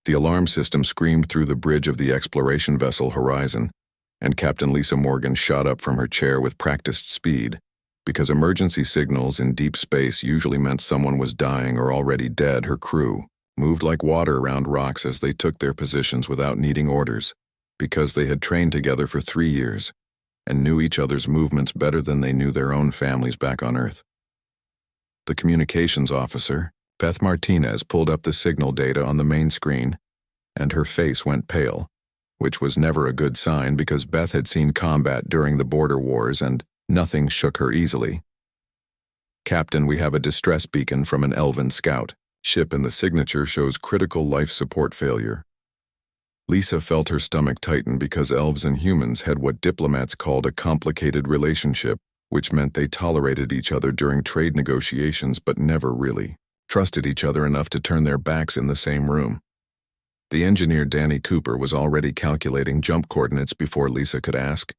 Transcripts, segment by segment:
The alarm system screamed through the bridge of the exploration vessel Horizon, and Captain Lisa Morgan shot up from her chair with practiced speed, because emergency signals in deep space usually meant someone was dying or already dead. Her crew moved like water around rocks as they took their positions without needing orders, because they had trained together for 3 years and knew each other's movements better than they knew their own families back on Earth. The communications officer, Beth Martinez, pulled up the signal data on the main screen, and her face went pale, which was never a good sign because Beth had seen combat during the border wars and nothing shook her easily. "Captain, we have a distress beacon from an Elven scout ship and the signature shows critical life support failure." Lisa felt her stomach tighten because elves and humans had what diplomats called a complicated relationship, which meant they tolerated each other during trade negotiations but never really trusted each other enough to turn their backs in the same room. The engineer Danny Cooper was already calculating jump coordinates before Lisa could ask,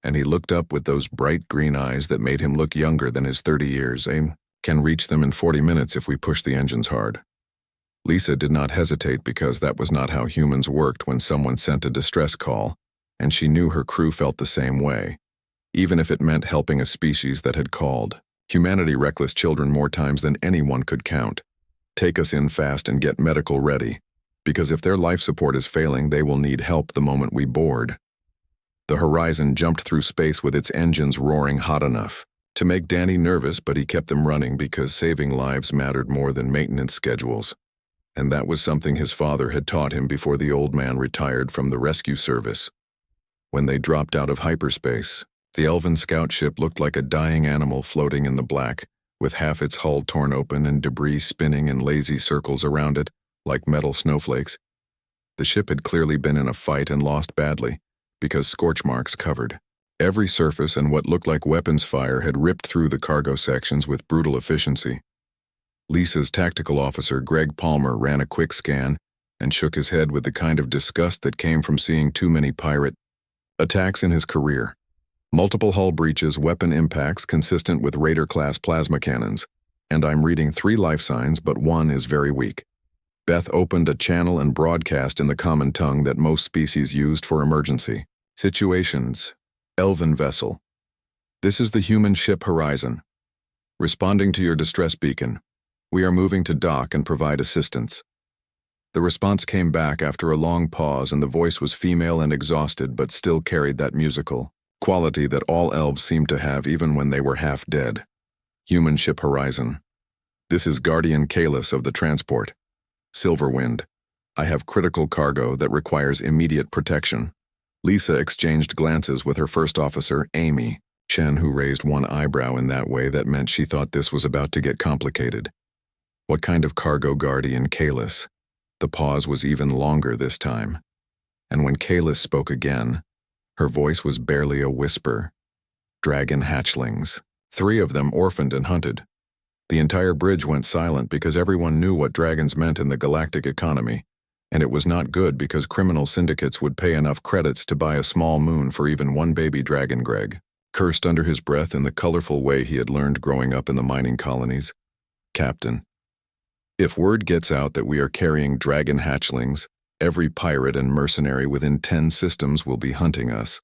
and he looked up with those bright green eyes that made him look younger than his 30 years. "Can reach them in 40 minutes if we push the engines hard." Lisa did not hesitate because that was not how humans worked when someone sent a distress call, and she knew her crew felt the same way, even if it meant helping a species that had called humanity reckless children more times than anyone could count. "Take us in fast and get medical ready, because if their life support is failing, they will need help the moment we board." The Horizon jumped through space with its engines roaring hot enough to make Danny nervous, but he kept them running because saving lives mattered more than maintenance schedules. And that was something his father had taught him before the old man retired from the rescue service. When they dropped out of hyperspace, the Elven scout ship looked like a dying animal floating in the black, with half its hull torn open and debris spinning in lazy circles around it, like metal snowflakes. The ship had clearly been in a fight and lost badly, because scorch marks covered every surface and what looked like weapons fire had ripped through the cargo sections with brutal efficiency. Lisa's tactical officer, Greg Palmer, ran a quick scan and shook his head with the kind of disgust that came from seeing too many pirate attacks in his career. Multiple hull breaches, weapon impacts consistent with Raider-class plasma cannons, and I'm reading 3 life signs, but one is very weak. Beth opened a channel and broadcast in the common tongue that most species used for emergency situations. "Elven vessel. This is the human ship Horizon. Responding to your distress beacon. We are moving to dock and provide assistance." The response came back after a long pause, and the voice was female and exhausted but still carried that musical quality that all elves seemed to have even when they were half dead. "Human ship Horizon. This is Guardian Kalis of the transport. Silverwind. I have critical cargo that requires immediate protection." Lisa exchanged glances with her first officer, Amy Chen, who raised one eyebrow in that way that meant she thought this was about to get complicated. "What kind of cargo, Guardian Kalis?" The pause was even longer this time, and when Kalis spoke again, her voice was barely a whisper. "Dragon hatchlings. 3 of them orphaned and hunted." The entire bridge went silent because everyone knew what dragons meant in the galactic economy, and it was not good because criminal syndicates would pay enough credits to buy a small moon for even one baby dragon. Greg cursed under his breath in the colorful way he had learned growing up in the mining colonies. "Captain, if word gets out that we are carrying dragon hatchlings, every pirate and mercenary within 10 systems will be hunting us."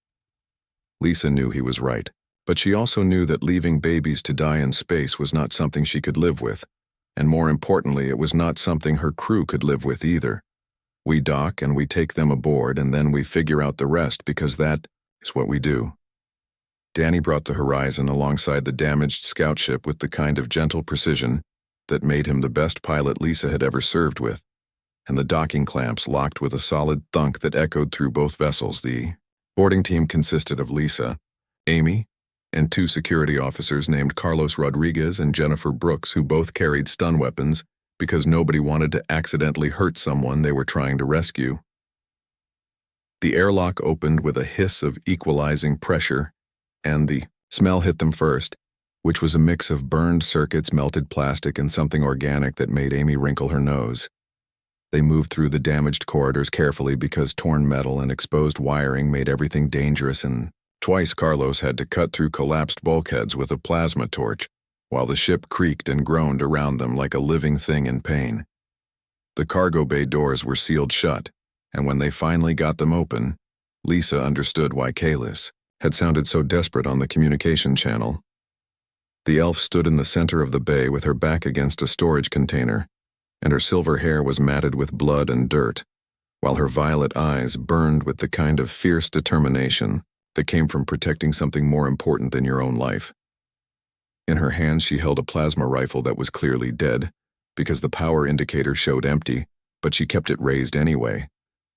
Lisa knew he was right, but she also knew that leaving babies to die in space was not something she could live with, and more importantly, it was not something her crew could live with either. "We dock and we take them aboard, and then we figure out the rest because that is what we do." Danny brought the Horizon alongside the damaged scout ship with the kind of gentle precision that made him the best pilot Lisa had ever served with, and the docking clamps locked with a solid thunk that echoed through both vessels. The boarding team consisted of Lisa, Amy, and 2 security officers named Carlos Rodriguez and Jennifer Brooks, who both carried stun weapons because nobody wanted to accidentally hurt someone they were trying to rescue. The airlock opened with a hiss of equalizing pressure, and the smell hit them first, which was a mix of burned circuits, melted plastic, and something organic that made Amy wrinkle her nose. They moved through the damaged corridors carefully because torn metal and exposed wiring made everything dangerous, and twice Carlos had to cut through collapsed bulkheads with a plasma torch, while the ship creaked and groaned around them like a living thing in pain. The cargo bay doors were sealed shut, and when they finally got them open, Lisa understood why Kalis had sounded so desperate on the communication channel. The elf stood in the center of the bay with her back against a storage container, and her silver hair was matted with blood and dirt, while her violet eyes burned with the kind of fierce determination that came from protecting something more important than your own life. In her hand she held a plasma rifle that was clearly dead, because the power indicator showed empty, but she kept it raised anyway,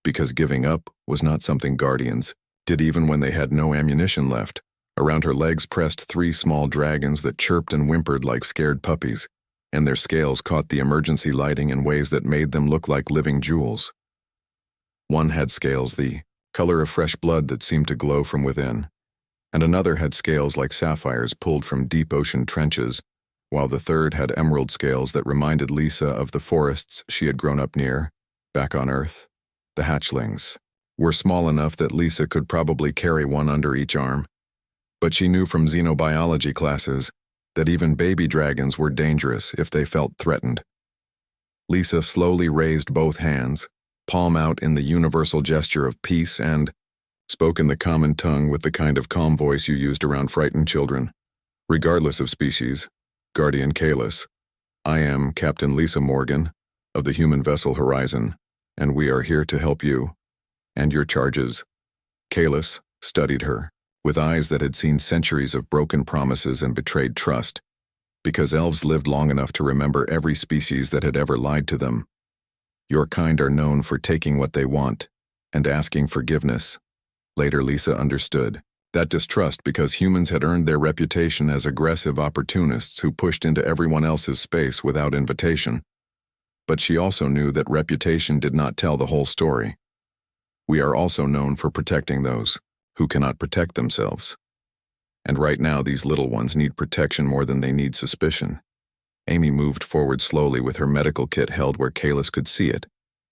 because giving up was not something Guardians did even when they had no ammunition left. Around her legs pressed 3 small dragons that chirped and whimpered like scared puppies, and their scales caught the emergency lighting in ways that made them look like living jewels. One had scales the color of fresh blood that seemed to glow from within, and another had scales like sapphires pulled from deep ocean trenches, while the third had emerald scales that reminded Lisa of the forests she had grown up near, back on Earth. The hatchlings were small enough that Lisa could probably carry one under each arm, but she knew from xenobiology classes that even baby dragons were dangerous if they felt threatened. Lisa slowly raised both hands, palm out in the universal gesture of peace, and spoke in the common tongue with the kind of calm voice you used around frightened children. Regardless of species, Guardian Kalis, I am Captain Lisa Morgan of the human vessel Horizon, and we are here to help you and your charges. Kalis studied her with eyes that had seen centuries of broken promises and betrayed trust, because elves lived long enough to remember every species that had ever lied to them. Your kind are known for taking what they want and asking forgiveness. Later Lisa understood that distrust because humans had earned their reputation as aggressive opportunists who pushed into everyone else's space without invitation. But she also knew that reputation did not tell the whole story. We are also known for protecting those who cannot protect themselves. And right now these little ones need protection more than they need suspicion. Amy moved forward slowly with her medical kit held where Kalis could see it,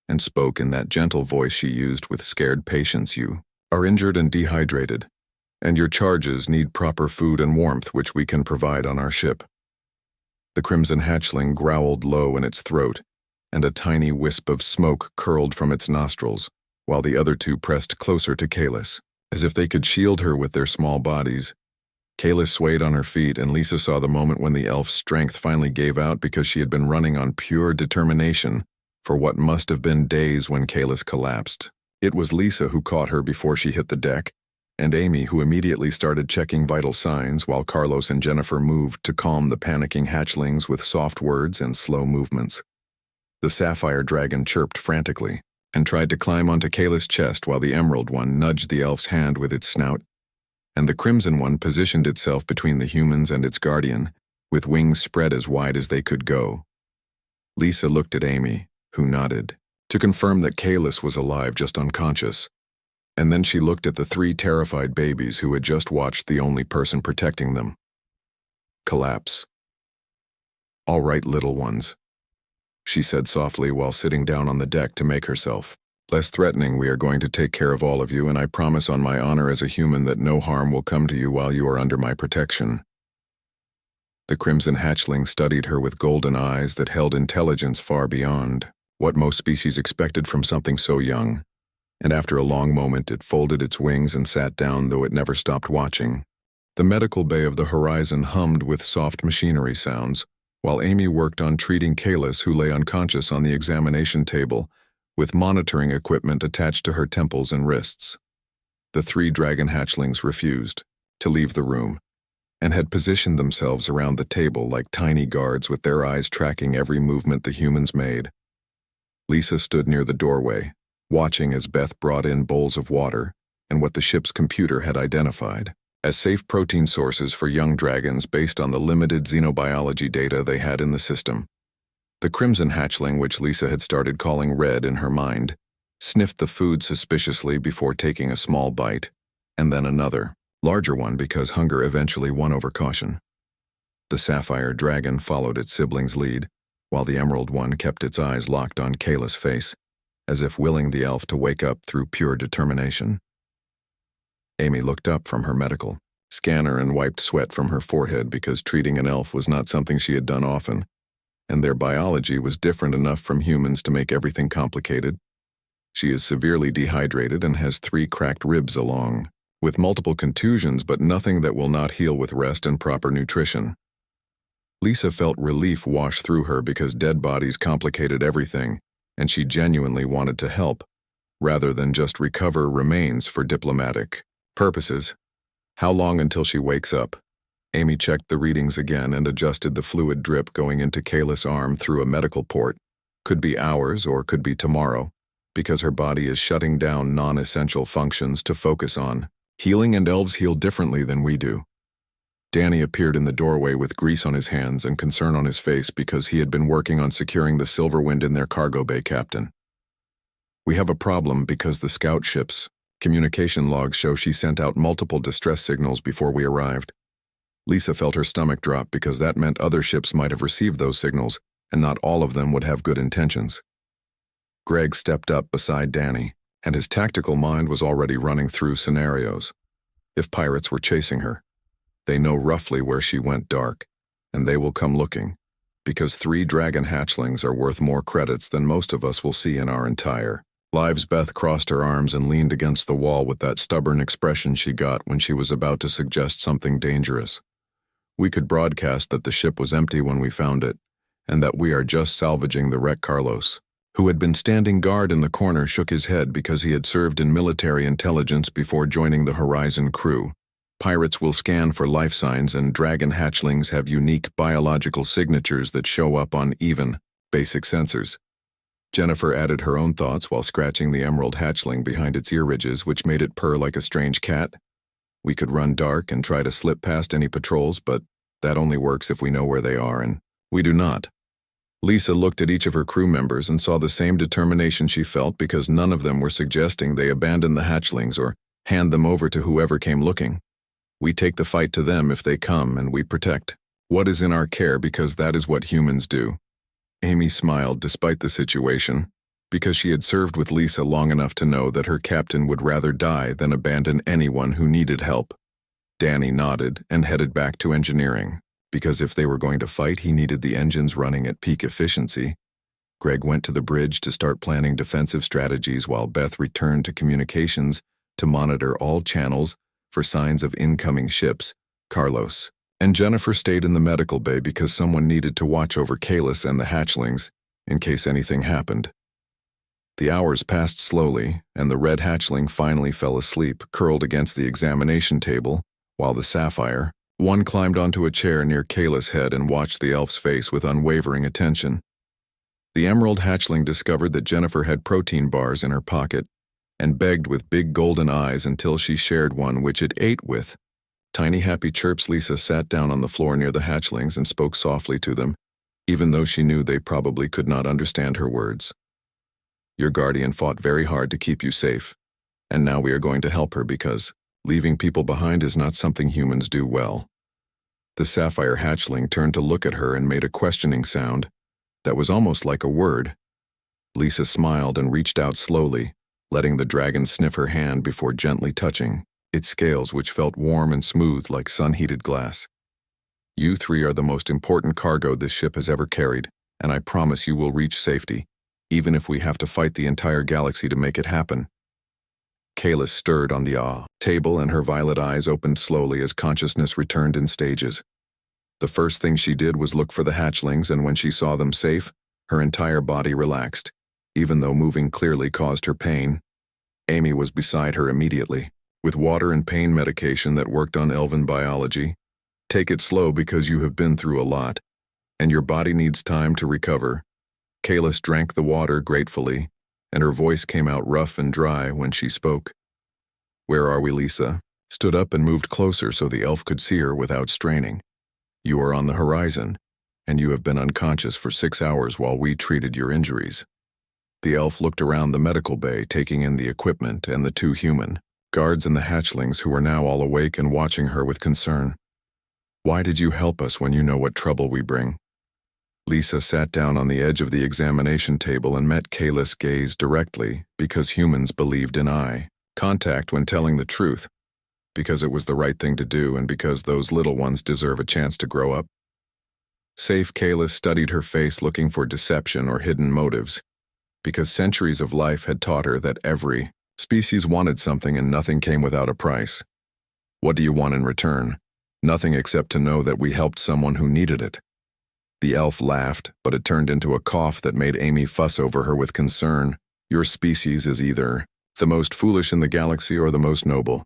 and spoke in that gentle voice she used with scared patience. You are injured and dehydrated, and your charges need proper food and warmth which we can provide on our ship. The crimson hatchling growled low in its throat, and a tiny wisp of smoke curled from its nostrils, while the other 2 pressed closer to Kalis, as if they could shield her with their small bodies. Kalis swayed on her feet, and Lisa saw the moment when the elf's strength finally gave out because she had been running on pure determination for what must have been days when Kalis collapsed. It was Lisa who caught her before she hit the deck, and Amy who immediately started checking vital signs while Carlos and Jennifer moved to calm the panicking hatchlings with soft words and slow movements. The sapphire dragon chirped frantically and tried to climb onto Kalis' chest while the emerald one nudged the elf's hand with its snout, and the crimson one positioned itself between the humans and its guardian, with wings spread as wide as they could go. Lisa looked at Amy, who nodded, to confirm that Kalis was alive, just unconscious, and then she looked at the 3 terrified babies who had just watched the only person protecting them collapse. "All right, little ones," she said softly while sitting down on the deck to make herself less threatening. "We are going to take care of all of you, and I promise on my honor as a human that no harm will come to you while you are under my protection." The crimson hatchling studied her with golden eyes that held intelligence far beyond what most species expected from something so young, and after a long moment it folded its wings and sat down, though it never stopped watching. The medical bay of the Horizon hummed with soft machinery sounds, while Amy worked on treating Kalis, who lay unconscious on the examination table, with monitoring equipment attached to her temples and wrists. The 3 dragon hatchlings refused to leave the room, and had positioned themselves around the table like tiny guards with their eyes tracking every movement the humans made. Lisa stood near the doorway, watching as Beth brought in bowls of water and what the ship's computer had identified as safe protein sources for young dragons based on the limited xenobiology data they had in the system. The crimson hatchling, which Lisa had started calling Red in her mind, sniffed the food suspiciously before taking a small bite, and then another, larger one because hunger eventually won over caution. The sapphire dragon followed its sibling's lead, while the emerald one kept its eyes locked on Kalis' face, as if willing the elf to wake up through pure determination. Amy looked up from her medical scanner and wiped sweat from her forehead because treating an elf was not something she had done often, and their biology was different enough from humans to make everything complicated. She is severely dehydrated and has 3 cracked ribs along, with multiple contusions but nothing that will not heal with rest and proper nutrition. Lisa felt relief wash through her because dead bodies complicated everything, and she genuinely wanted to help, rather than just recover remains for diplomatic purposes. How long until she wakes up? Amy checked the readings again and adjusted the fluid drip going into Kayla's arm through a medical port. Could be hours or could be tomorrow, because her body is shutting down non-essential functions to focus on healing, and elves heal differently than we do. Danny appeared in the doorway with grease on his hands and concern on his face because he had been working on securing the Silverwind in their cargo bay. Captain, we have a problem because the scout ship's communication logs show she sent out multiple distress signals before we arrived. Lisa felt her stomach drop because that meant other ships might have received those signals, and not all of them would have good intentions. Greg stepped up beside Danny, and his tactical mind was already running through scenarios. If pirates were chasing her, they know roughly where she went dark, and they will come looking, because 3 dragon hatchlings are worth more credits than most of us will see in our entire lives. Beth crossed her arms and leaned against the wall with that stubborn expression she got when she was about to suggest something dangerous. We could broadcast that the ship was empty when we found it, and that we are just salvaging the wreck. Carlos, who had been standing guard in the corner, shook his head because he had served in military intelligence before joining the Horizon crew. Pirates will scan for life signs, and dragon hatchlings have unique biological signatures that show up on even basic sensors. Jennifer added her own thoughts while scratching the emerald hatchling behind its ear ridges, which made it purr like a strange cat. We could run dark and try to slip past any patrols, but that only works if we know where they are, and we do not. Lisa looked at each of her crew members and saw the same determination she felt because none of them were suggesting they abandon the hatchlings or hand them over to whoever came looking. We take the fight to them if they come, and we protect what is in our care because that is what humans do. Amy smiled despite the situation, because she had served with Lisa long enough to know that her captain would rather die than abandon anyone who needed help. Danny nodded and headed back to engineering, because if they were going to fight, he needed the engines running at peak efficiency. Greg went to the bridge to start planning defensive strategies while Beth returned to communications to monitor all channels for signs of incoming ships. Carlos and Jennifer stayed in the medical bay because someone needed to watch over Kalis and the hatchlings in case anything happened. The hours passed slowly, and the red hatchling finally fell asleep, curled against the examination table, while the sapphire one climbed onto a chair near Kayla's head and watched the elf's face with unwavering attention. The emerald hatchling discovered that Jennifer had protein bars in her pocket and begged with big golden eyes until she shared one which it ate with. Tiny happy chirps. Lisa sat down on the floor near the hatchlings and spoke softly to them, even though she knew they probably could not understand her words. Your guardian fought very hard to keep you safe, and now we are going to help her because leaving people behind is not something humans do well. The sapphire hatchling turned to look at her and made a questioning sound that was almost like a word. Lisa smiled and reached out slowly, letting the dragon sniff her hand before gently touching its scales, which felt warm and smooth like sun-heated glass. You 3 are the most important cargo this ship has ever carried, and I promise you will reach safety, even if we have to fight the entire galaxy to make it happen. Kayla stirred on the table, and her violet eyes opened slowly as consciousness returned in stages. The first thing she did was look for the hatchlings, and when she saw them safe, her entire body relaxed, even though moving clearly caused her pain. Amy was beside her immediately, with water and pain medication that worked on elven biology. Take it slow because you have been through a lot, and your body needs time to recover. Kalis drank the water gratefully, and her voice came out rough and dry when she spoke. Where are we? Lisa stood up and moved closer so the elf could see her without straining. You are on the horizon, and you have been unconscious for 6 hours while we treated your injuries. The elf looked around the medical bay, taking in the equipment and the 2 human guards and the hatchlings who were now all awake and watching her with concern. Why did you help us when you know what trouble we bring? Lisa sat down on the edge of the examination table and met Kalis' gaze directly because humans believed in eye contact when telling the truth, because it was the right thing to do and because those little ones deserve a chance to grow up. Safe Kalis studied her face looking for deception or hidden motives, because centuries of life had taught her that every species wanted something and nothing came without a price. What do you want in return? Nothing except to know that we helped someone who needed it. The elf laughed, but it turned into a cough that made Amy fuss over her with concern. Your species is either the most foolish in the galaxy or the most noble,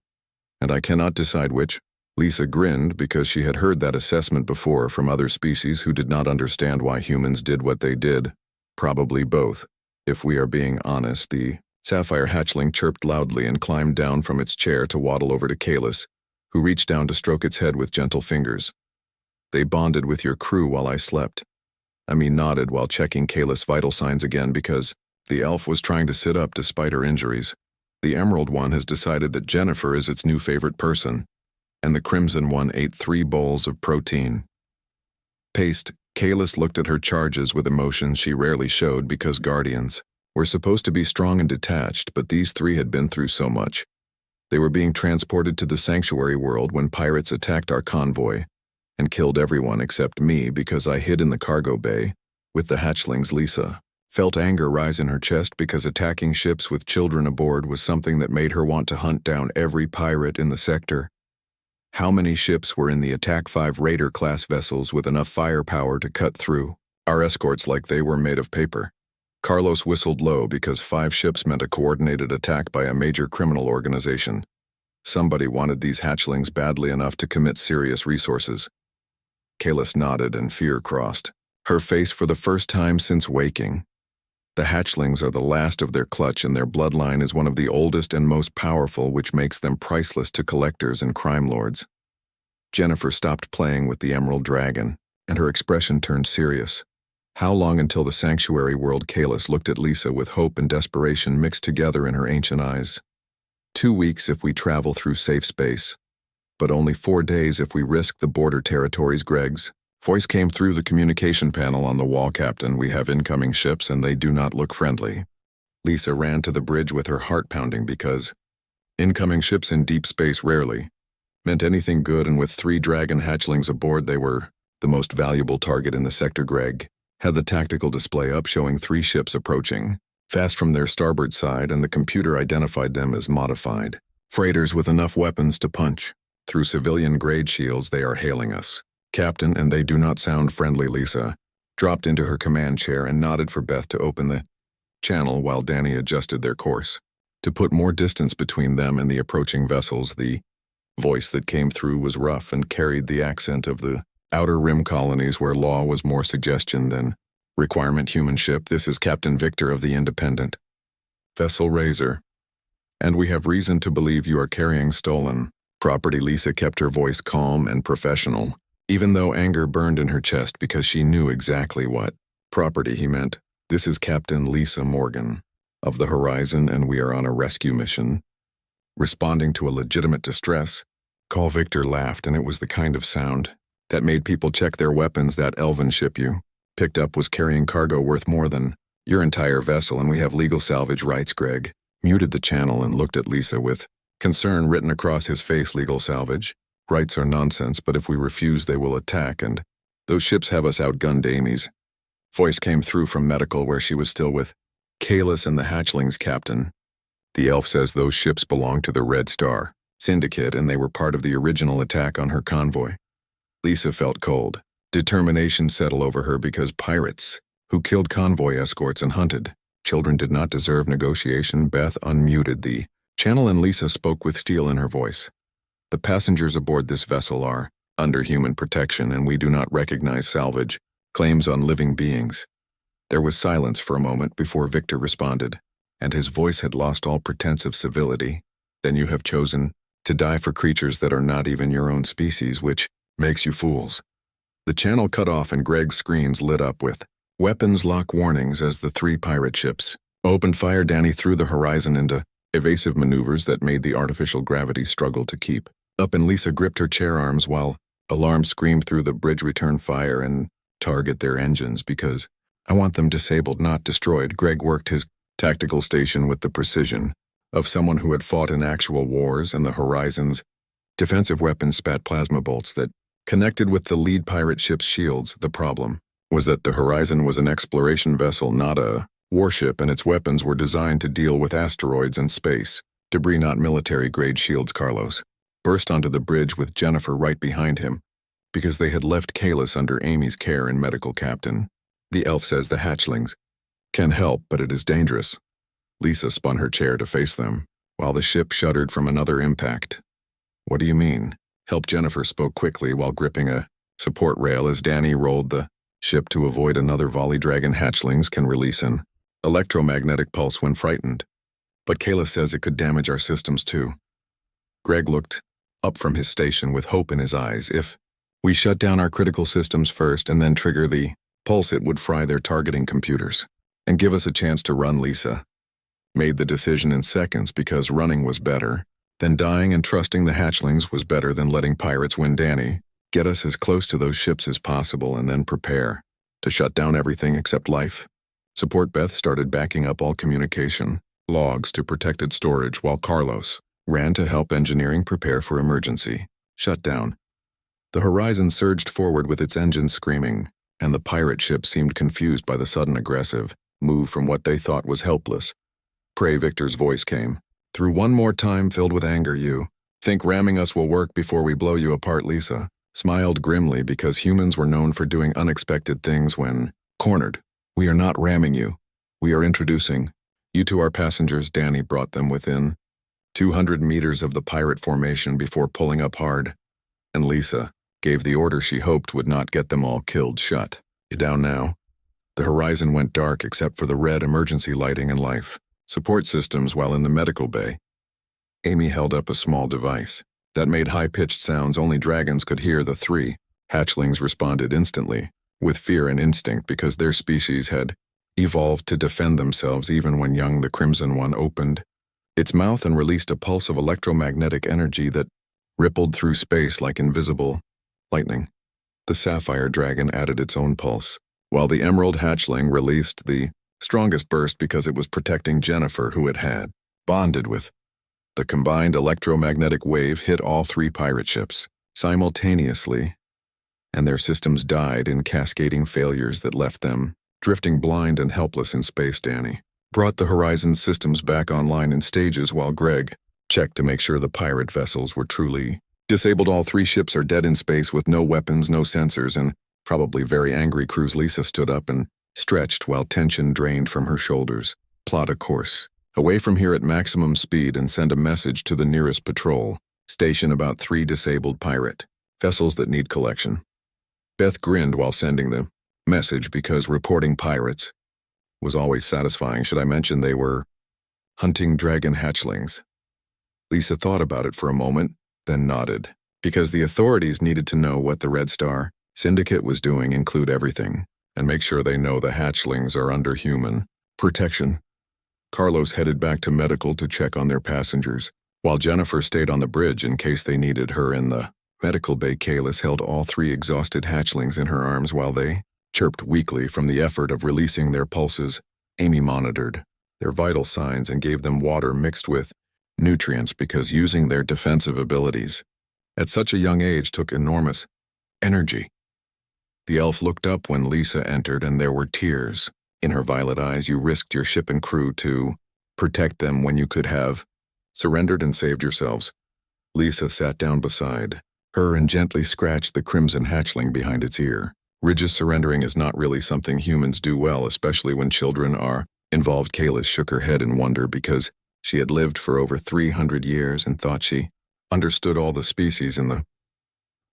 and I cannot decide which. Lisa grinned because she had heard that assessment before from other species who did not understand why humans did what they did. Probably both. If we are being honest, the sapphire hatchling chirped loudly and climbed down from its chair to waddle over to Kalis, who reached down to stroke its head with gentle fingers. They bonded with your crew while I slept. Amy nodded while checking Kalis' vital signs again because the elf was trying to sit up despite her injuries. The Emerald one has decided that Jennifer is its new favorite person, and the Crimson one ate 3 bowls of protein paste. Kalis looked at her charges with emotions she rarely showed because Guardians were supposed to be strong and detached, but these 3 had been through so much. They were being transported to the sanctuary world when pirates attacked our convoy and killed everyone except me because I hid in the cargo bay with the hatchlings. Lisa felt anger rise in her chest because attacking ships with children aboard was something that made her want to hunt down every pirate in the sector. How many ships were in the Attack 5 Raider-class vessels with enough firepower to cut through our escorts like they were made of paper? Carlos whistled low because 5 ships meant a coordinated attack by a major criminal organization. Somebody wanted these hatchlings badly enough to commit serious resources. Kalis nodded and fear crossed her face for the first time since waking. The hatchlings are the last of their clutch, and their bloodline is one of the oldest and most powerful, which makes them priceless to collectors and crime lords. Jennifer stopped playing with the Emerald Dragon, and her expression turned serious. How long until the sanctuary world? Kalis looked at Lisa with hope and desperation mixed together in her ancient eyes. 2 weeks if we travel through safe space, but only 4 days if we risk the border territories. Greg's voice came through the communication panel on the wall. Captain, we have incoming ships and they do not look friendly. Lisa ran to the bridge with her heart pounding because incoming ships in deep space rarely meant anything good, and with 3 dragon hatchlings aboard they were the most valuable target in the sector. Greg had the tactical display up showing 3 ships approaching fast from their starboard side, and the computer identified them as modified freighters with enough weapons to punch through civilian-grade shields. They are hailing us, Captain, and they do not sound friendly. Lisa dropped into her command chair and nodded for Beth to open the channel while Danny adjusted their course to put more distance between them and the approaching vessels. The voice that came through was rough and carried the accent of the Outer Rim colonies where law was more suggestion than requirement. Human ship, this is Captain Victor of the Independent Vessel Razor, and we have reason to believe you are carrying stolen property. Lisa kept her voice calm and professional, even though anger burned in her chest because she knew exactly what property he meant. This is Captain Lisa Morgan of the Horizon, and we are on a rescue mission, responding to a legitimate distress call. Victor laughed, and it was the kind of sound that made people check their weapons. That elven ship you picked up was carrying cargo worth more than your entire vessel, and we have legal salvage rights. Greg muted the channel and looked at Lisa with concern written across his face. Legal salvage rights are nonsense, but if we refuse they will attack, and those ships have us outgunned. Amy's voice came through from medical where she was still with Kalis and the hatchlings. Captain, the elf says those ships belong to the Red Star Syndicate, and they were part of the original attack on her convoy. Lisa felt cold determination settle over her because pirates who killed convoy escorts and hunted children did not deserve negotiation. Beth unmuted the channel and Lisa spoke with steel in her voice. The passengers aboard this vessel are under human protection, and we do not recognize salvage claims on living beings. There was silence for a moment before Victor responded, and his voice had lost all pretense of civility. Then you have chosen to die for creatures that are not even your own species, which makes you fools. The channel cut off and Greg's screens lit up with weapons lock warnings as the 3 pirate ships opened fire. Danny threw the Horizon into evasive maneuvers that made the artificial gravity struggle to keep up, and Lisa gripped her chair arms while alarms screamed through the bridge. Return fire and target their engines because I want them disabled, not destroyed. Greg worked his tactical station with the precision of someone who had fought in actual wars, and the Horizon's defensive weapons spat plasma bolts that Connected with the lead pirate ship's shields, the problem was that the Horizon was an exploration vessel, not a warship, and its weapons were designed to deal with asteroids and space debris, not military-grade shields. Carlos burst onto the bridge with Jennifer right behind him because they had left Kalis under Amy's care and medical captain. The elf says the hatchlings can help, but it is dangerous. Lisa spun her chair to face them, while the ship shuddered from another impact. What do you mean? Help. Jennifer spoke quickly while gripping a support rail as Danny rolled the ship to avoid another volley. Dragon hatchlings can release an electromagnetic pulse when frightened, but Kalis says it could damage our systems too. Greg looked up from his station with hope in his eyes. If we shut down our critical systems first and then trigger the pulse, it would fry their targeting computers and give us a chance to run. Lisa made the decision in seconds because running was better than dying, and trusting the hatchlings was better than letting pirates win. Danny, get us as close to those ships as possible and then prepare to shut down everything except life support. Beth started backing up all communication logs to protected storage while Carlos ran to help engineering prepare for emergency shutdown. The Horizon surged forward with its engines screaming, and the pirate ship seemed confused by the sudden aggressive move from what they thought was helpless prey. Victor's voice came through one more time, filled with anger. You think ramming us will work before we blow you apart? Lisa smiled grimly because humans were known for doing unexpected things when cornered. We are not ramming you. We are introducing you to our passengers. Danny brought them within 200 meters of the pirate formation before pulling up hard, and Lisa gave the order she hoped would not get them all killed. Shut it down now. The Horizon went dark except for the red emergency lighting and life support systems while in the medical bay. Amy held up a small device that made high-pitched sounds only dragons could hear. The three hatchlings responded instantly with fear and instinct because their species had evolved to defend themselves even when young. The Crimson One opened its mouth and released a pulse of electromagnetic energy that rippled through space like invisible lightning. The Sapphire Dragon added its own pulse, while the Emerald Hatchling released the strongest burst because it was protecting Jennifer, who it had bonded with. The combined electromagnetic wave hit all three pirate ships simultaneously, and their systems died in cascading failures that left them drifting blind and helpless in space. Danny brought the Horizon's systems back online in stages while Greg checked to make sure the pirate vessels were truly disabled. All three ships are dead in space with no weapons, no sensors, and probably very angry crews. Lisa stood up and stretched while tension drained from her shoulders. Plot a course away from here at maximum speed and send a message to the nearest patrol station about 3 disabled pirate vessels that need collection. Beth grinned while sending the message because reporting pirates was always satisfying. Should I mention they were hunting dragon hatchlings? Lisa thought about it for a moment, then nodded, because the authorities needed to know what the Red Star Syndicate was doing, include everything, and make sure they know the hatchlings are under human protection. Carlos headed back to medical to check on their passengers, while Jennifer stayed on the bridge in case they needed her in the medical bay. Kalis held all 3 exhausted hatchlings in her arms while they chirped weakly from the effort of releasing their pulses. Amy monitored their vital signs and gave them water mixed with nutrients because using their defensive abilities at such a young age took enormous energy. The elf looked up when Lisa entered, and there were tears in her violet eyes. You risked your ship and crew to protect them when you could have surrendered and saved yourselves. Lisa sat down beside her and gently scratched the crimson hatchling behind its ear. Ridge's surrendering is not really something humans do well, especially when children are involved. Kalis shook her head in wonder because she had lived for over 300 years and thought she understood all the species in the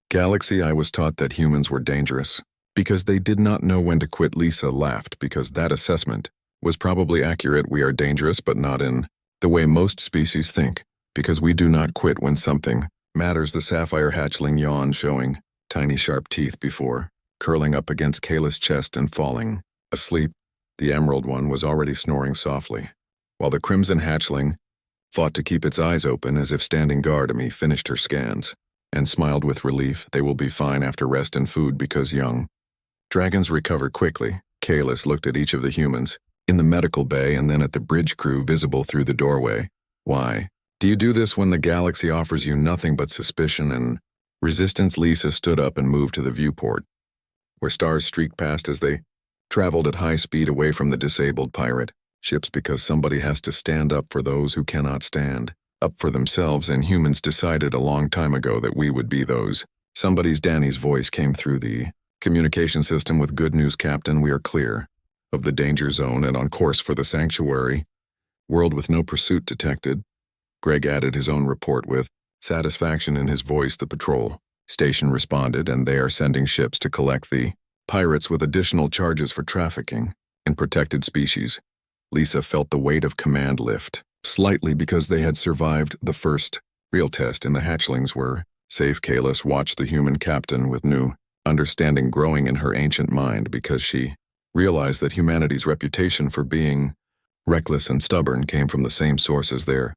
galaxy. I was taught that humans were dangerous because they did not know when to quit. Lisa laughed because that assessment was probably accurate. We are dangerous, but not in the way most species think, because we do not quit when something matters. The sapphire hatchling yawned, showing tiny sharp teeth before curling up against Kalis' chest and falling asleep. The emerald one was already snoring softly, while the crimson hatchling fought to keep its eyes open as if standing guard. Amy finished her scans and smiled with relief. They will be fine after rest and food because young dragons recover quickly. Kalis looked at each of the humans in the medical bay and then at the bridge crew visible through the doorway. Why do you do this when the galaxy offers you nothing but suspicion and Resistance Lisa stood up and moved to the viewport, where stars streaked past as they traveled at high speed away from the disabled pirate ships, because somebody has to stand up for those who cannot stand up for themselves, and humans decided a long time ago that we would be those. Somebody's Danny's voice came through the communication system with good news, Captain. We are clear of the danger zone and on course for the sanctuary world with no pursuit detected. Greg added his own report with satisfaction in his voice. The patrol station responded, and they are sending ships to collect the pirates with additional charges for trafficking in protected species. Lisa felt the weight of command lift slightly because they had survived the first real test, and the hatchlings were safe. Kalis watched the human captain with new understanding growing in her ancient mind, because she realized that humanity's reputation for being reckless and stubborn came from the same source as their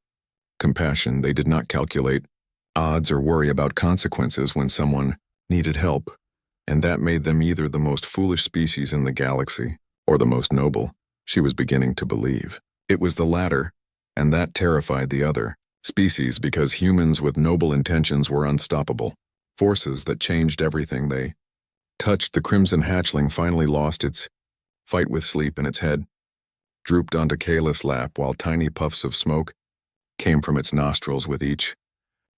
compassion. They did not calculate odds or worry about consequences when someone needed help, and that made them either the most foolish species in the galaxy or the most noble. She was beginning to believe it was the latter, and that terrified the other species, because humans with noble intentions were unstoppable forces that changed everything they touched. The crimson hatchling finally lost its fight with sleep, and its head drooped onto Kayla's lap while tiny puffs of smoke came from its nostrils with each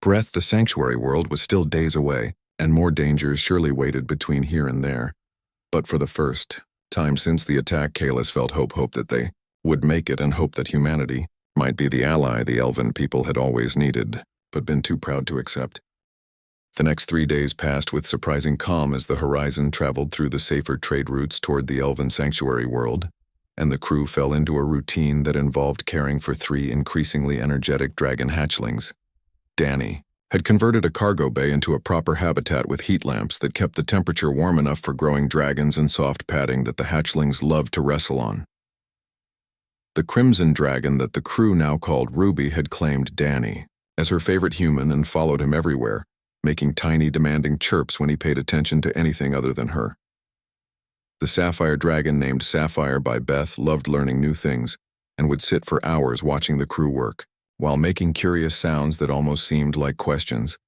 breath. The sanctuary world was still days away, and more dangers surely waited between here and there. But for the first time since the attack, Kalis felt hope that they would make it, and hope that humanity might be the ally the elven people had always needed, but been too proud to accept. The next 3 days passed with surprising calm as the horizon traveled through the safer trade routes toward the elven sanctuary world, and the crew fell into a routine that involved caring for 3 increasingly energetic dragon hatchlings. Danny had converted a cargo bay into a proper habitat with heat lamps that kept the temperature warm enough for growing dragons and soft padding that the hatchlings loved to wrestle on. The crimson dragon that the crew now called Ruby had claimed Danny as her favorite human and followed him everywhere, making tiny demanding chirps when he paid attention to anything other than her. The sapphire dragon, named Sapphire by Beth, loved learning new things and would sit for hours watching the crew work, while making curious sounds that almost seemed like questions.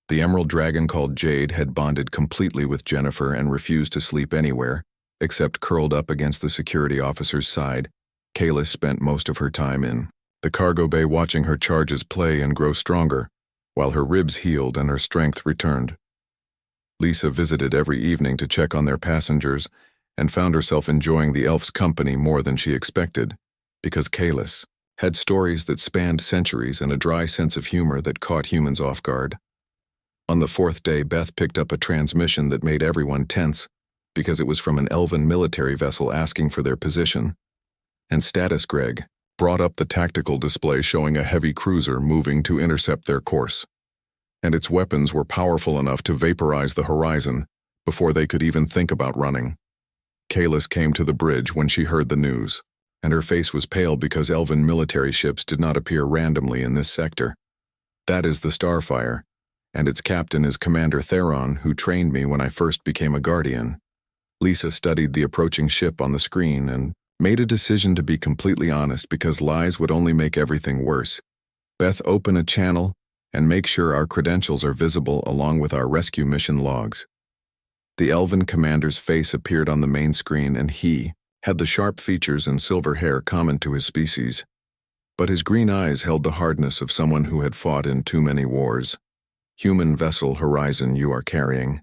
The emerald dragon, called Jade, had bonded completely with Jennifer and refused to sleep anywhere, except curled up against the security officer's side. Kalis spent most of her time in the cargo bay watching her charges play and grow stronger, while her ribs healed and her strength returned. Lisa visited every evening to check on their passengers and found herself enjoying the elf's company more than she expected, because Kalis had stories that spanned centuries and a dry sense of humor that caught humans off guard. On the 4th day, Beth picked up a transmission that made everyone tense, because it was from an elven military vessel asking for their position. And Status Greg brought up the tactical display showing a heavy cruiser moving to intercept their course, and its weapons were powerful enough to vaporize the horizon before they could even think about running. Kalis came to the bridge when she heard the news, and her face was pale because elven military ships did not appear randomly in this sector. That is the Starfire, and its captain is Commander Theron, who trained me when I first became a guardian. Lisa studied the approaching ship on the screen and made a decision to be completely honest, because lies would only make everything worse. Beth, open a channel and make sure our credentials are visible along with our rescue mission logs. The elven commander's face appeared on the main screen, and he had the sharp features and silver hair common to his species, but his green eyes held the hardness of someone who had fought in too many wars. Human vessel Horizon you are carrying.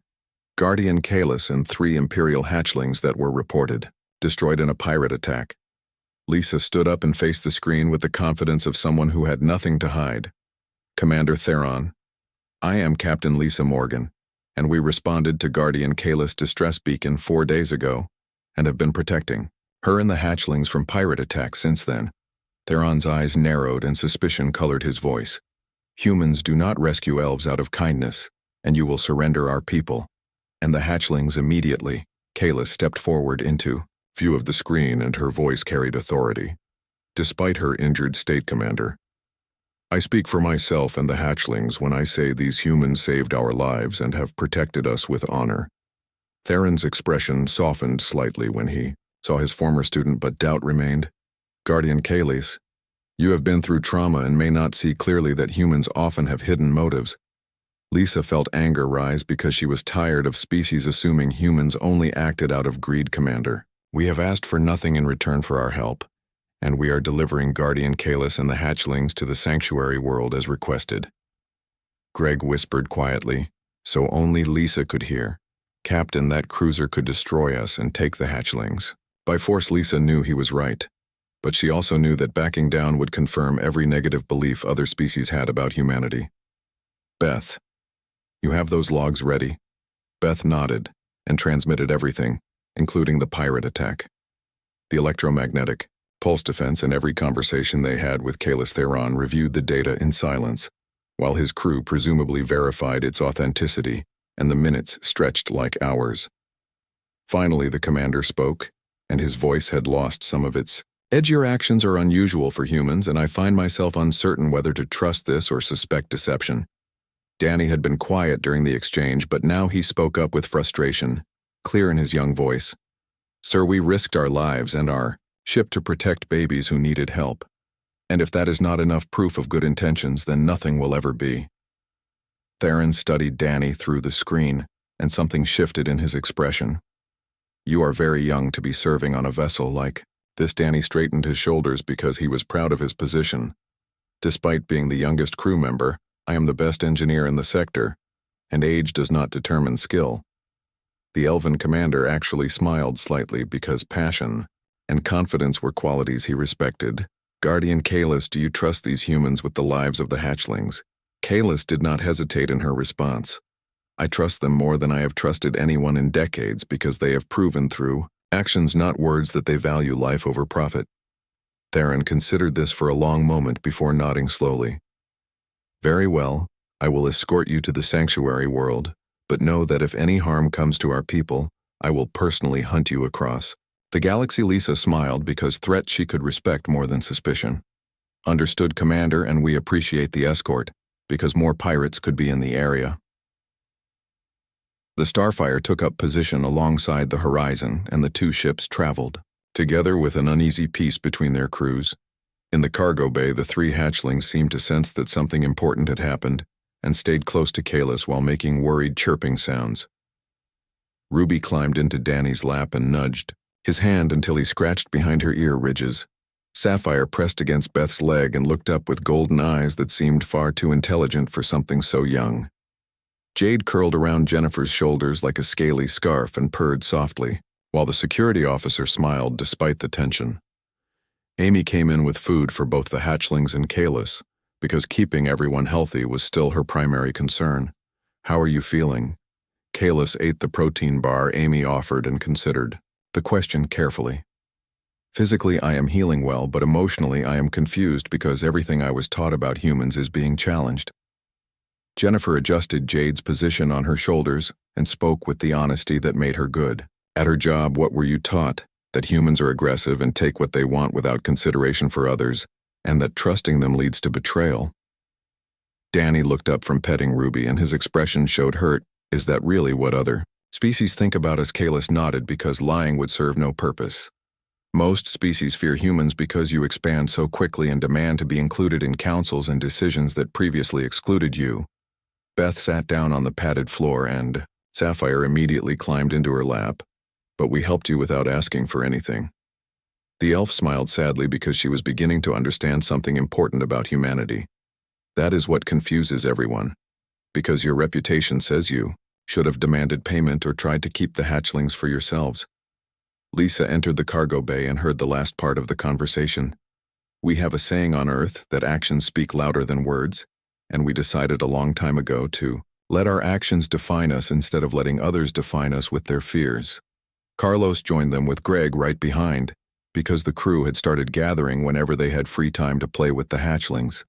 Guardian Kalis and 3 Imperial hatchlings that were reported destroyed in a pirate attack. Lisa stood up and faced the screen with the confidence of someone who had nothing to hide. Commander Theron, I am Captain Lisa Morgan, and we responded to Guardian Kalis' distress beacon 4 days ago, and have been protecting her and the hatchlings from pirate attacks since then. Theron's eyes narrowed and suspicion colored his voice. Humans do not rescue elves out of kindness, and you will surrender our people. And the hatchlings immediately. Kalis stepped forward into view of the screen, and her voice carried authority. Despite her injured state, Commander, I speak for myself and the hatchlings when I say these humans saved our lives and have protected us with honor. Theron's expression softened slightly when he saw his former student, but doubt remained. Guardian Kalis, you have been through trauma and may not see clearly that humans often have hidden motives. Lisa felt anger rise because she was tired of species assuming humans only acted out of greed, Commander. We have asked for nothing in return for our help, and we are delivering Guardian Kalis and the hatchlings to the sanctuary world as requested. Greg whispered quietly, so only Lisa could hear. Captain, that cruiser could destroy us and take the hatchlings. By force, Lisa knew he was right, but she also knew that backing down would confirm every negative belief other species had about humanity. Beth, you have those logs ready? Beth nodded and transmitted everything, including the pirate attack, the electromagnetic, pulse defense, and every conversation they had with Kalis Theron reviewed the data in silence, while his crew presumably verified its authenticity, and the minutes stretched like hours. Finally, the commander spoke, and his voice had lost some of its edge. Your actions are unusual for humans, and I find myself uncertain whether to trust this or suspect deception. Danny had been quiet during the exchange, but now he spoke up with frustration, clear in his young voice. Sir, we risked our lives and our ship to protect babies who needed help. And if that is not enough proof of good intentions, then nothing will ever be. Theron studied Danny through the screen, and something shifted in his expression. You are very young to be serving on a vessel like this. Danny straightened his shoulders because he was proud of his position. Despite being the youngest crew member, I am the best engineer in the sector, and age does not determine skill. The elven commander actually smiled slightly because passion and confidence were qualities he respected. Guardian Kalis, do you trust these humans with the lives of the hatchlings? Kalis did not hesitate in her response. I trust them more than I have trusted anyone in decades because they have proven through actions, not words, that they value life over profit. Theron considered this for a long moment before nodding slowly. Very well, I will escort you to the sanctuary world, but know that if any harm comes to our people, I will personally hunt you across the galaxy. Lisa smiled because threat she could respect more than suspicion. Understood, Commander, and we appreciate the escort, because more pirates could be in the area. The Starfire took up position alongside the horizon, and the two ships traveled, together with an uneasy peace between their crews. In the cargo bay, the three hatchlings seemed to sense that something important had happened, and stayed close to Kalis while making worried chirping sounds. Ruby climbed into Danny's lap and nudged his hand until he scratched behind her ear ridges. Sapphire pressed against Beth's leg and looked up with golden eyes that seemed far too intelligent for something so young. Jade curled around Jennifer's shoulders like a scaly scarf and purred softly, while the security officer smiled despite the tension. Amy came in with food for both the hatchlings and Kalis, because keeping everyone healthy was still her primary concern. How are you feeling? Kalis ate the protein bar Amy offered and considered the question carefully. Physically, I am healing well, but emotionally I am confused because everything I was taught about humans is being challenged. Jennifer adjusted Jade's position on her shoulders and spoke with the honesty that made her good. At her job, what were you taught? That humans are aggressive and take what they want without consideration for others, and that trusting them leads to betrayal. Danny looked up from petting Ruby and his expression showed hurt. Is that really what other species think about us? Kalis nodded because lying would serve no purpose. Most species fear humans because you expand so quickly and demand to be included in councils and decisions that previously excluded you. Beth sat down on the padded floor and Sapphire immediately climbed into her lap. But we helped you without asking for anything. The elf smiled sadly because she was beginning to understand something important about humanity. That is what confuses everyone. Because your reputation says you should have demanded payment or tried to keep the hatchlings for yourselves. Lisa entered the cargo bay and heard the last part of the conversation. We have a saying on Earth that actions speak louder than words, and we decided a long time ago to let our actions define us instead of letting others define us with their fears. Carlos joined them with Greg right behind, because the crew had started gathering whenever they had free time to play with the hatchlings.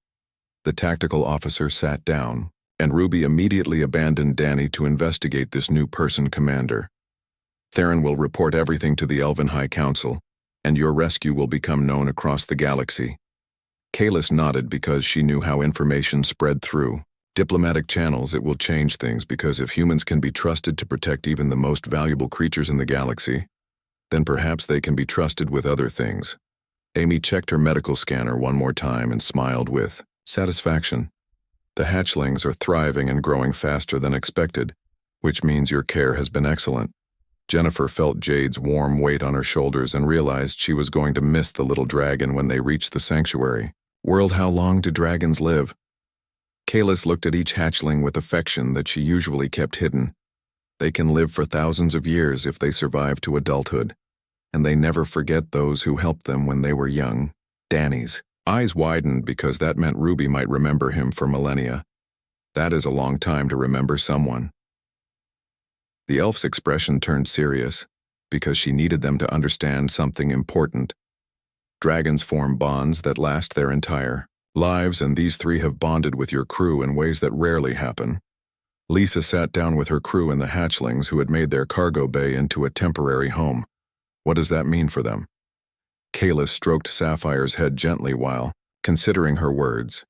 The tactical officer sat down, and Ruby immediately abandoned Danny to investigate this new person commander. Theron will report everything to the Elven High Council, and your rescue will become known across the galaxy. Kalis nodded because she knew how information spread through diplomatic channels. It will change things because if humans can be trusted to protect even the most valuable creatures in the galaxy, then perhaps they can be trusted with other things. Amy checked her medical scanner one more time and smiled with satisfaction. The hatchlings are thriving and growing faster than expected, which means your care has been excellent. Jennifer felt Jade's warm weight on her shoulders and realized she was going to miss the little dragon when they reached the sanctuary. World, how long do dragons live? Kalis looked at each hatchling with affection that she usually kept hidden. They can live for thousands of years if they survive to adulthood, and they never forget those who helped them when they were young. Danny's eyes widened because that meant Ruby might remember him for millennia. That is a long time to remember someone. The elf's expression turned serious because she needed them to understand something important. Dragons form bonds that last their entire lives, and these three have bonded with your crew in ways that rarely happen. Lisa sat down with her crew and the hatchlings who had made their cargo bay into a temporary home. What does that mean for them? Kalis stroked Sapphire's head gently while considering her words.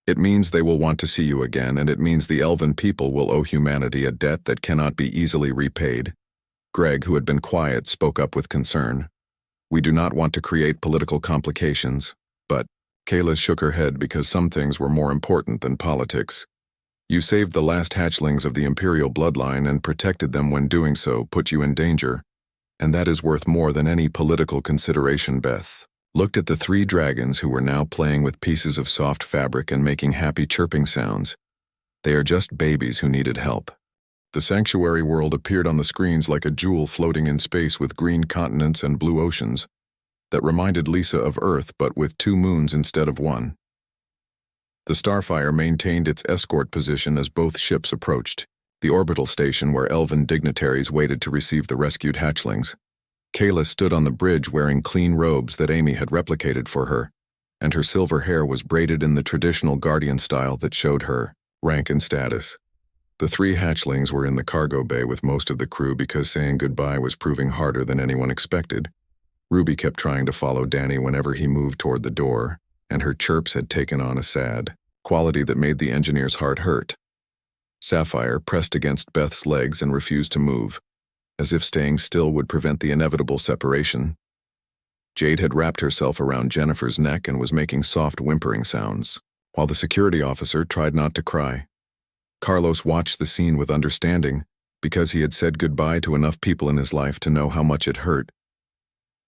It means they will want to see you again, and it means the elven people will owe humanity a debt that cannot be easily repaid. Greg, who had been quiet, spoke up with concern. We do not want to create political complications, but Kalis shook her head because some things were more important than politics. You saved the last hatchlings of the Imperial bloodline and protected them when doing so put you in danger, and that is worth more than any political consideration. Beth looked at the three dragons who were now playing with pieces of soft fabric and making happy chirping sounds. They are just babies who needed help. The sanctuary world appeared on the screens like a jewel floating in space with green continents and blue oceans that reminded Lisa of Earth but with 2 moons instead of 1. The Starfire maintained its escort position as both ships approached the orbital station where elven dignitaries waited to receive the rescued hatchlings. Kayla stood on the bridge wearing clean robes that Amy had replicated for her, and her silver hair was braided in the traditional guardian style that showed her rank and status. The 3 hatchlings were in the cargo bay with most of the crew because saying goodbye was proving harder than anyone expected. Ruby kept trying to follow Danny whenever he moved toward the door, and her chirps had taken on a sad quality that made the engineer's heart hurt. Sapphire pressed against Beth's legs and refused to move, as if staying still would prevent the inevitable separation. Jade had wrapped herself around Jennifer's neck and was making soft whimpering sounds, while the security officer tried not to cry. Carlos watched the scene with understanding because he had said goodbye to enough people in his life to know how much it hurt.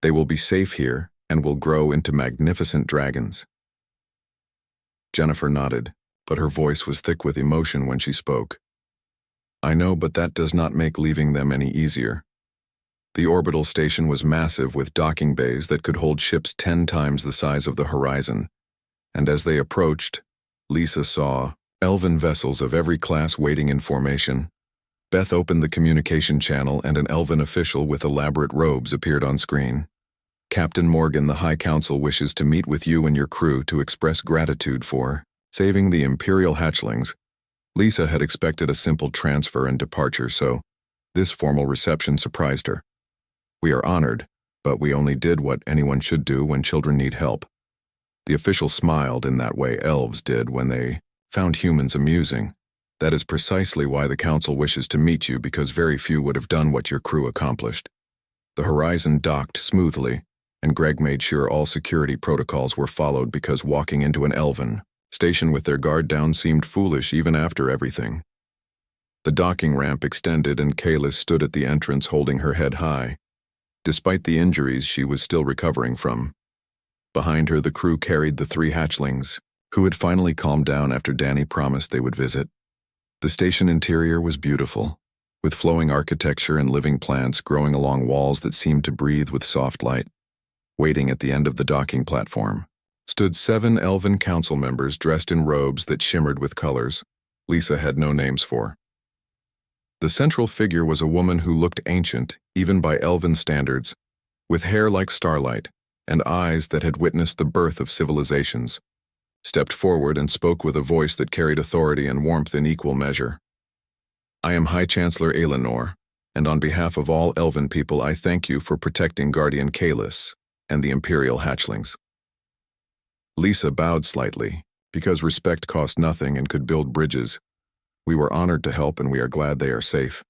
They will be safe here and will grow into magnificent dragons. Jennifer nodded, but her voice was thick with emotion when she spoke. I know, but that does not make leaving them any easier. The orbital station was massive with docking bays that could hold ships 10 times the size of the horizon, and as they approached, Lisa saw elven vessels of every class waiting in formation. Beth opened the communication channel and an elven official with elaborate robes appeared on screen. Captain Morgan, the High Council wishes to meet with you and your crew to express gratitude for saving the Imperial hatchlings. Lisa had expected a simple transfer and departure, so this formal reception surprised her. We are honored, but we only did what anyone should do when children need help. The official smiled in that way elves did when they found humans amusing. That is precisely why the council wishes to meet you, because very few would have done what your crew accomplished. The horizon docked smoothly, and Greg made sure all security protocols were followed because walking into an elven station with their guard down seemed foolish even after everything. The docking ramp extended and Kayla stood at the entrance holding her head high. Despite the injuries she was still recovering from. Behind her the crew carried the 3 hatchlings, who had finally calmed down after Danny promised they would visit. The station interior was beautiful, with flowing architecture and living plants growing along walls that seemed to breathe with soft light. Waiting at the end of the docking platform stood 7 elven council members dressed in robes that shimmered with colors Lisa had no names for. The central figure was a woman who looked ancient, even by elven standards, with hair like starlight and eyes that had witnessed the birth of civilizations, stepped forward and spoke with a voice that carried authority and warmth in equal measure. I am High Chancellor Aelinor, and on behalf of all elven people I thank you for protecting Guardian Kalis and the Imperial hatchlings. Lisa bowed slightly, because respect cost nothing and could build bridges. We were honored to help and we are glad they are safe.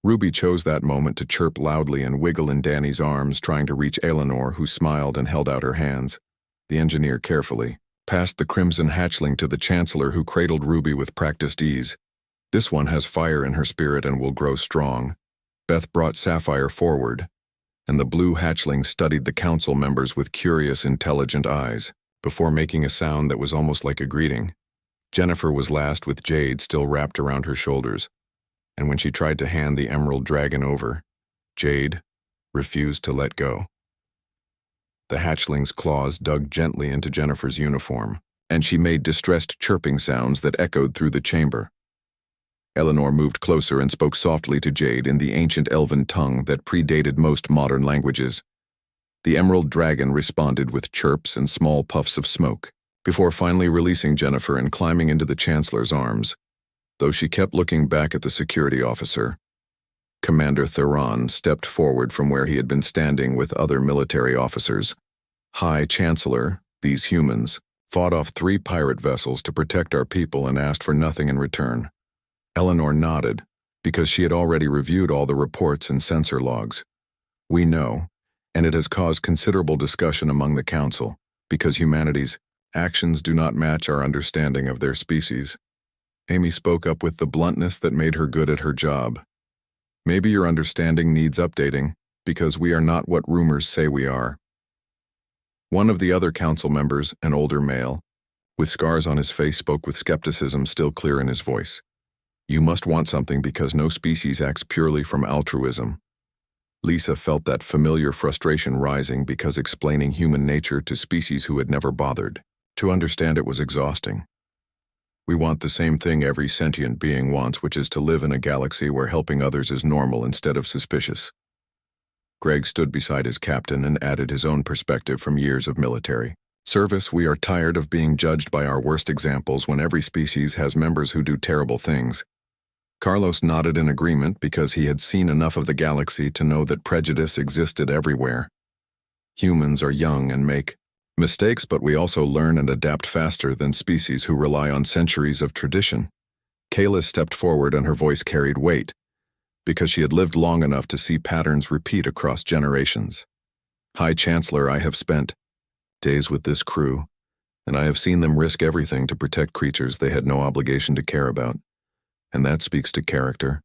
Ruby chose that moment to chirp loudly and wiggle in Danny's arms, trying to reach Aelinor, who smiled and held out her hands, the engineer carefully passed the crimson hatchling to the Chancellor, who cradled Ruby with practiced ease. This one has fire in her spirit and will grow strong. Beth brought Sapphire forward, and the blue hatchling studied the council members with curious, intelligent eyes, before making a sound that was almost like a greeting. Jennifer was last, with Jade still wrapped around her shoulders, and when she tried to hand the emerald dragon over, Jade refused to let go. The hatchling's claws dug gently into Jennifer's uniform, and she made distressed chirping sounds that echoed through the chamber. Eleanor moved closer and spoke softly to Jade in the ancient elven tongue that predated most modern languages. The emerald dragon responded with chirps and small puffs of smoke, before finally releasing Jennifer and climbing into the Chancellor's arms, though she kept looking back at the security officer. Commander Theron stepped forward from where he had been standing with other military officers. High Chancellor, these humans, fought off 3 pirate vessels to protect our people and asked for nothing in return. Eleanor nodded, because she had already reviewed all the reports and sensor logs. We know, and it has caused considerable discussion among the Council, because humanity's actions do not match our understanding of their species. Amy spoke up with the bluntness that made her good at her job. Maybe your understanding needs updating, because we are not what rumors say we are. One of the other council members, an older male, with scars on his face, spoke with skepticism still clear in his voice. You must want something because no species acts purely from altruism. Lisa felt that familiar frustration rising because explaining human nature to species who had never bothered to understand it was exhausting. We want the same thing every sentient being wants, which is to live in a galaxy where helping others is normal instead of suspicious. Greg stood beside his captain and added his own perspective from years of military service. We are tired of being judged by our worst examples when every species has members who do terrible things. Carlos nodded in agreement because he had seen enough of the galaxy to know that prejudice existed everywhere. Humans are young and make mistakes, but we also learn and adapt faster than species who rely on centuries of tradition. Kayla stepped forward and her voice carried weight, because she had lived long enough to see patterns repeat across generations. High Chancellor, I have spent days with this crew, and I have seen them risk everything to protect creatures they had no obligation to care about, and that speaks to character,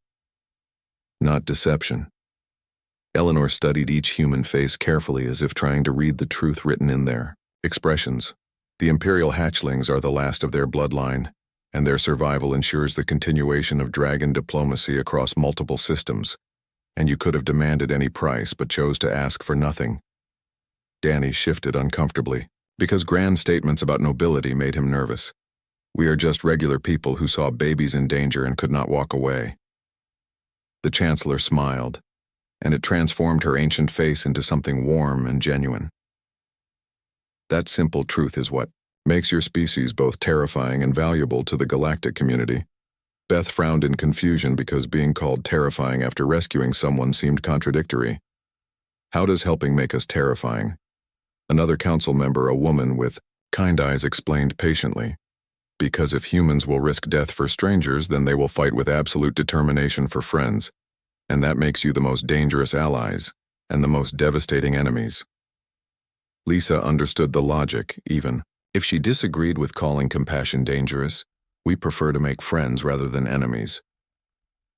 not deception. Eleanor studied each human face carefully, as if trying to read the truth written in their expressions. The Imperial hatchlings are the last of their bloodline, and their survival ensures the continuation of dragon diplomacy across multiple systems, and you could have demanded any price but chose to ask for nothing. Danny shifted uncomfortably, because grand statements about nobility made him nervous. We are just regular people who saw babies in danger and could not walk away. The Chancellor smiled, and it transformed her ancient face into something warm and genuine. That simple truth is what makes your species both terrifying and valuable to the galactic community. Beth frowned in confusion because being called terrifying after rescuing someone seemed contradictory. How does helping make us terrifying? Another council member, a woman with kind eyes, explained patiently. Because if humans will risk death for strangers, then they will fight with absolute determination for friends, and that makes you the most dangerous allies and the most devastating enemies. Lisa understood the logic, even if she disagreed with calling compassion dangerous. We prefer to make friends rather than enemies.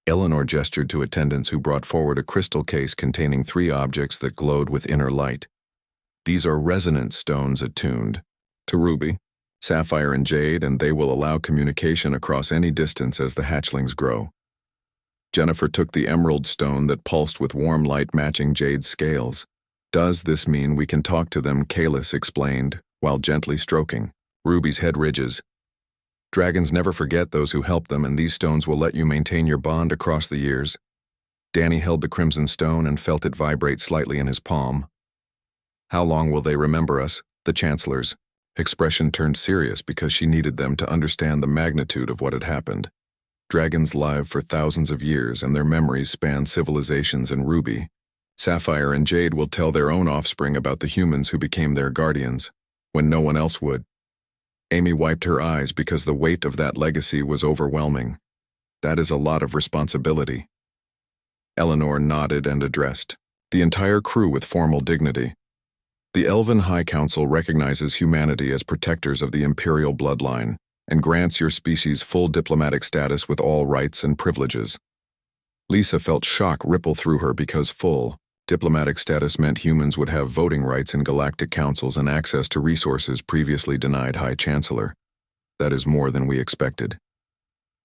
Eleanor gestured to attendants, who brought forward a crystal case containing 3 objects that glowed with inner light. These are resonance stones attuned to ruby, sapphire, and jade, and they will allow communication across any distance as the hatchlings grow. Jennifer took the emerald stone that pulsed with warm light matching Jade's scales. Does this mean we can talk to them? Kalis explained, while gently stroking Ruby's head ridges. Dragons never forget those who help them, and these stones will let you maintain your bond across the years. Danny held the crimson stone and felt it vibrate slightly in his palm. How long will they remember us? The Chancellor's expression turned serious because she needed them to understand the magnitude of what had happened. Dragons live for thousands of years, and their memories span civilizations, and Ruby, Sapphire, and Jade will tell their own offspring about the humans who became their guardians, when no one else would. Amy wiped her eyes because the weight of that legacy was overwhelming. That is a lot of responsibility. Eleanor nodded and addressed the entire crew with formal dignity. The Elven High Council recognizes humanity as protectors of the Imperial bloodline and grants your species full diplomatic status with all rights and privileges. Lisa felt shock ripple through her because full diplomatic status meant humans would have voting rights in galactic councils and access to resources previously denied High Chancellor. That is more than we expected.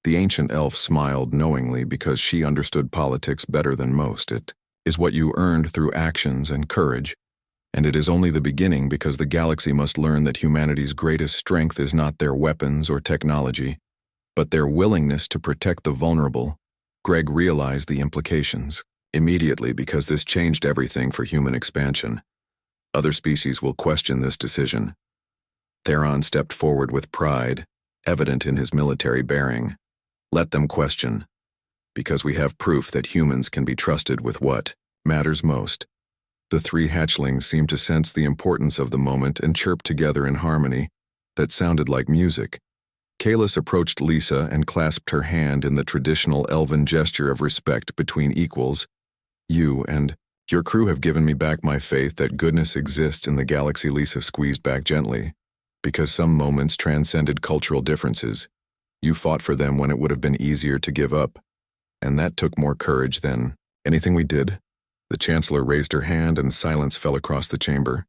The ancient elf smiled knowingly because she understood politics better than most. It is what you earned through actions and courage, and it is only the beginning because the galaxy must learn that humanity's greatest strength is not their weapons or technology, but their willingness to protect the vulnerable. Greg realized the implications immediately because this changed everything for human expansion. Other species will question this decision. Theron stepped forward with pride, evident in his military bearing. Let them question, because we have proof that humans can be trusted with what matters most. The three hatchlings seemed to sense the importance of the moment and chirped together in harmony that sounded like music. Kalis approached Lisa and clasped her hand in the traditional elven gesture of respect between equals. You and your crew have given me back my faith that goodness exists in the galaxy. Lisa squeezed back gently, because some moments transcended cultural differences. You fought for them when it would have been easier to give up, and that took more courage than anything we did. The Chancellor raised her hand and silence fell across the chamber.